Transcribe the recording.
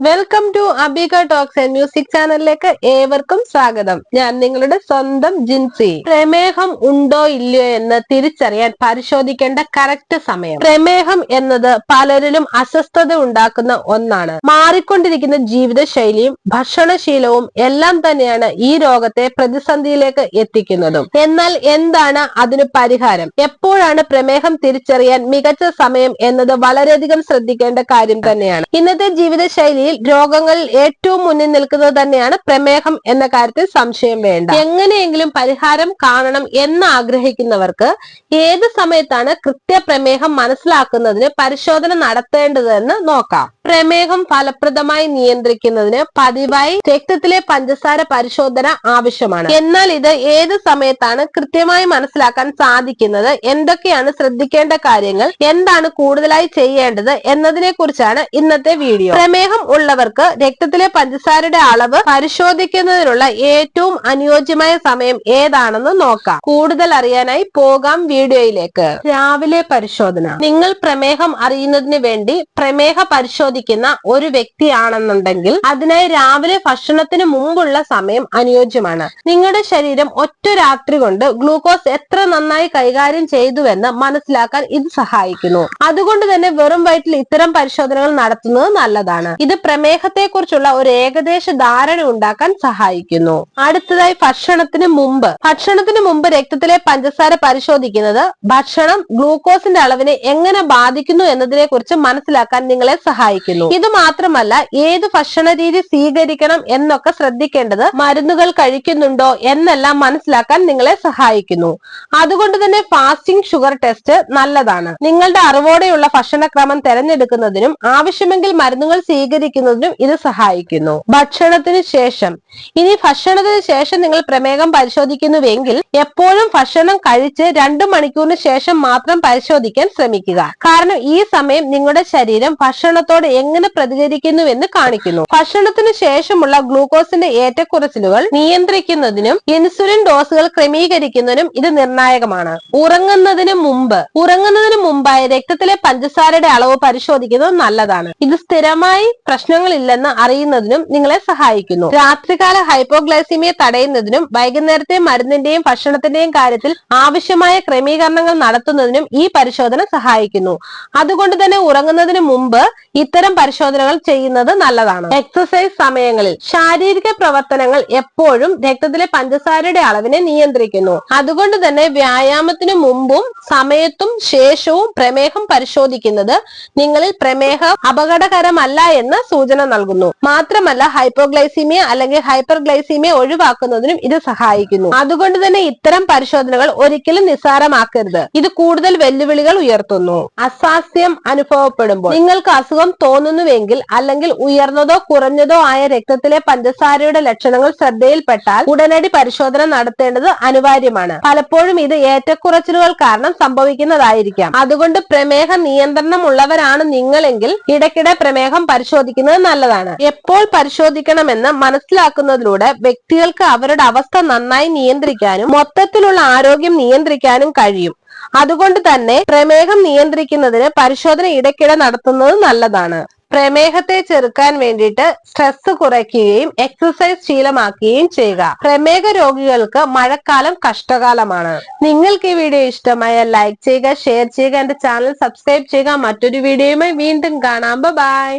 Welcome to Abika talks and music ചാനലിലേക്ക് ഏവർക്കും സ്വാഗതം. ഞാൻ നിങ്ങളുടെ സ്വന്തം ജിൻസി. പ്രമേഹം ഉണ്ടോ ഇല്ലയോ എന്ന് തിരിച്ചറിയാൻ പരിശോധിക്കേണ്ട കറക്റ്റ് സമയം. പ്രമേഹം എന്നത് പലരിലും അസ്വസ്ഥത ഉണ്ടാക്കുന്ന ഒന്നാണ്. മാറിക്കൊണ്ടിരിക്കുന്ന ജീവിതശൈലിയും ഭക്ഷണശീലവും എല്ലാം തന്നെയാണ് ഈ രോഗത്തെ പ്രതിസന്ധിയിലേക്ക് എത്തിക്കുന്നതും. എന്നാൽ എന്താണ് അതിന് പരിഹാരം? എപ്പോഴാണ് പ്രമേഹം തിരിച്ചറിയാൻ മികച്ച സമയം എന്നത് വളരെയധികം ശ്രദ്ധിക്കേണ്ട കാര്യം തന്നെയാണ്. ഇന്നത്തെ ജീവിതശൈലിയിൽ രോഗങ്ങളിൽ ഏറ്റവും മുന്നിൽ നിൽക്കുന്നത് തന്നെയാണ് പ്രമേഹം എന്ന കാര്യത്തിൽ സംശയം വേണ്ട. എങ്ങനെയെങ്കിലും പരിഹാരം കാണണം എന്ന് ആഗ്രഹിക്കുന്നവർക്ക് ഏത് സമയത്താണ് പ്രമേഹം മനസ്സിലാക്കുന്നതിന് പരിശോധന നടത്തേണ്ടതെന്ന് നോക്കാം. പ്രമേഹം ഫലപ്രദമായി നിയന്ത്രിക്കുന്നതിന് പതിവായി രക്തത്തിലെ പഞ്ചസാര പരിശോധന ആവശ്യമാണ്. എന്നാൽ ഇത് ഏത് സമയത്താണ് കൃത്യമായി മനസ്സിലാക്കാൻ സാധിക്കുന്നത്, എന്തൊക്കെയാണ് ശ്രദ്ധിക്കേണ്ട കാര്യങ്ങൾ, എന്താണ് കൂടുതലായി ചെയ്യേണ്ടത് എന്നതിനെ കുറിച്ചാണ് ഇന്നത്തെ വീഡിയോ. പ്രമേഹം ഉള്ളവർക്ക് രക്തത്തിലെ പഞ്ചസാരയുടെ അളവ് പരിശോധിക്കുന്നതിനുള്ള ഏറ്റവും അനുയോജ്യമായ സമയം ഏതാണെന്ന് നോക്കാം. കൂടുതൽ അറിയാനായി പോകാം വീഡിയോയിലേക്ക്. രാവിലെ പരിശോധന. നിങ്ങൾ പ്രമേഹം അറിയുന്നതിന് വേണ്ടി പ്രമേഹ പരിശോധിക്കുന്ന ഒരു വ്യക്തിയാണെന്നുണ്ടെങ്കിൽ അതിനായി രാവിലെ ഭക്ഷണത്തിന് മുമ്പുള്ള സമയം അനുയോജ്യമാണ്. നിങ്ങളുടെ ശരീരം ഒറ്റ രാത്രി കൊണ്ട് ഗ്ലൂക്കോസ് എത്ര നന്നായി കൈകാര്യം ചെയ്തുവെന്ന് മനസ്സിലാക്കാൻ ഇത് സഹായിക്കുന്നു. അതുകൊണ്ട് തന്നെ വെറും വയറ്റിൽ ഇത്തരം പരിശോധനകൾ നടത്തുന്നത് നല്ലതാണ്. ഇത് പ്രമേഹത്തെ കുറിച്ചുള്ള ഒരു ഏകദേശ ധാരണ ഉണ്ടാക്കാൻ സഹായിക്കുന്നു. അടുത്തതായി ഭക്ഷണത്തിന് മുമ്പ് രക്തത്തിലെ പഞ്ചസാര പരിശോധിക്കുന്നത് ഭക്ഷണം ഗ്ലൂക്കോസിന്റെ അളവിനെ എങ്ങനെ ബാധിക്കുന്നു എന്നതിനെ കുറിച്ച് മനസ്സിലാക്കാൻ നിങ്ങളെ സഹായിക്കുന്നു. ഇത് മാത്രമല്ല, ഏത് ഭക്ഷണ രീതി സ്വീകരിക്കണം എന്നൊക്കെ ശ്രദ്ധിക്കേണ്ടത്, മരുന്നുകൾ കഴിക്കുന്നുണ്ടോ എന്നെല്ലാം മനസ്സിലാക്കാൻ നിങ്ങളെ സഹായിക്കുന്നു. അതുകൊണ്ട് തന്നെ ഫാസ്റ്റിംഗ് ഷുഗർ ടെസ്റ്റ് നല്ലതാണ്. നിങ്ങളുടെ അറിവോടെയുള്ള ഭക്ഷണക്രമം തിരഞ്ഞെടുക്കുന്നതിനും ആവശ്യമെങ്കിൽ മരുന്നുകൾ സ്വീകരിക്കുന്നതിനും ഇത് സഹായിക്കുന്നു. ഭക്ഷണത്തിന് ശേഷം. ഇനി ഭക്ഷണത്തിന് ശേഷം നിങ്ങൾ പ്രമേഹം പരിശോധിക്കുന്നുവെങ്കിൽ എപ്പോഴും ഭക്ഷണം കഴിച്ച് 2 മണിക്കൂറിന് ശേഷം മാത്രം പരിശോധിക്കാൻ ശ്രമിക്കുക. കാരണം ഈ സമയം നിങ്ങളുടെ ശരീരം ഭക്ഷണത്തോട് എങ്ങനെ പ്രതികരിക്കുന്നുവെന്ന് കാണിക്കുന്നു. ഭക്ഷണത്തിന് ശേഷമുള്ള ഗ്ലൂക്കോസിന്റെ ഏറ്റക്കുറച്ചിലുകൾ നിയന്ത്രിക്കുന്നതിനും ഇൻസുലിൻ ഡോസുകൾ ക്രമീകരിക്കുന്നതിനും ഇത് നിർണായകമാണ്. ഉറങ്ങുന്നതിന് മുമ്പായി രക്തത്തിലെ പഞ്ചസാരയുടെ അളവ് പരിശോധിക്കുന്നത് നല്ലതാണ്. ഇത് സ്ഥിരമായി പ്രശ്നങ്ങളില്ലെന്ന് അറിയുന്നതിനും നിങ്ങളെ സഹായിക്കുന്നു. രാത്രികാല ഹൈപ്പോഗ്ലൈസീമിയ തടയുന്നതിനും വൈകുന്നേരത്തെ മരുന്നിന്റെയും ഭക്ഷണത്തിന്റെയും കാര്യത്തിൽ ആവശ്യമായ ക്രമീകരണങ്ങൾ നടത്തുന്നതിനും ഈ പരിശോധന സഹായിക്കുന്നു. അതുകൊണ്ട് തന്നെ ഉറങ്ങുന്നതിന് മുമ്പ് ഇത്തരം പരിശോധനകൾ ചെയ്യുന്നത് നല്ലതാണ്. എക്സസൈസ് സമയങ്ങളിൽ. ശാരീരിക പ്രവർത്തനങ്ങൾ എപ്പോഴും രക്തത്തിലെ പഞ്ചസാരയുടെ അളവിനെ നിയന്ത്രിക്കുന്നു. അതുകൊണ്ട് തന്നെ വ്യായാമത്തിനു മുമ്പും സമയത്തും ശേഷവും പ്രമേഹം പരിശോധിക്കുന്നത് നിങ്ങളിൽ പ്രമേഹം അപകടകരമല്ല എന്ന സൂചന നൽകുന്നു. മാത്രമല്ല ഹൈപ്പോഗ്ലൈസീമിയ അല്ലെങ്കിൽ ഹൈപ്പർഗ്ലൈസീമിയ ഒഴിവാക്കുന്നതിനും ഇത് സഹായിക്കുന്നു. അതുകൊണ്ട് തന്നെ ഇത്തരം പരിശോധനകൾ ഒരിക്കലും നിസ്സാരമാക്കരുത്. ഇത് കൂടുതൽ വെല്ലുവിളികൾ ഉയർത്തുന്നു. അസ്വാസ്ഥ്യം അനുഭവപ്പെടുമ്പോൾ. നിങ്ങൾക്ക് അസുഖം തോന്നുന്നുവെങ്കിൽ അല്ലെങ്കിൽ ഉയർന്നതോ കുറഞ്ഞതോ ആയ രക്തത്തിലെ പഞ്ചസാരയുടെ ലക്ഷണങ്ങൾ ശ്രദ്ധയിൽപ്പെട്ടാൽ ഉടനടി പരിശോധന നടത്തേണ്ടത് അനിവാര്യമാണ്. പലപ്പോഴും ഇത് ഏറ്റക്കുറച്ചിലുകൾ കാരണം സംഭവിക്കുന്നതായിരിക്കാം. അതുകൊണ്ട് പ്രമേഹ നിയന്ത്രണം ഉള്ളവരാണ് നിങ്ങളെങ്കിൽ ഇടയ്ക്കിടെ പ്രമേഹം പരിശോധിക്കുന്നത് നല്ലതാണ്. എപ്പോൾ പരിശോധിക്കണമെന്ന് മനസ്സിലാക്കുന്നതിലൂടെ വ്യക്തികൾക്ക് അവരുടെ അവസ്ഥ നന്നായി നിയന്ത്രിക്കാനും മൊത്തത്തിലുള്ള ആരോഗ്യം നിയന്ത്രിക്കാനും കഴിയും. അതുകൊണ്ട് തന്നെ പ്രമേഹം നിയന്ത്രിക്കുന്നതിന് പരിശോധന ഇടയ്ക്കിടെ നടത്തുന്നത് നല്ലതാണ്. പ്രമേഹത്തെ ചെറുക്കാൻ വേണ്ടിയിട്ട് സ്ട്രെസ് കുറയ്ക്കുകയും എക്സസൈസ് ശീലമാക്കുകയും ചെയ്യുക. പ്രമേഹ രോഗികൾക്ക് മഴക്കാലം കഷ്ടകാലമാണ്. നിങ്ങൾക്ക് ഈ വീഡിയോ ഇഷ്ടമായ ലൈക്ക് ചെയ്യുക, ഷെയർ ചെയ്യുക, എന്റെ ചാനൽ സബ്സ്ക്രൈബ് ചെയ്യുക. മറ്റൊരു വീഡിയോയുമായി വീണ്ടും കാണാം. ബൈ.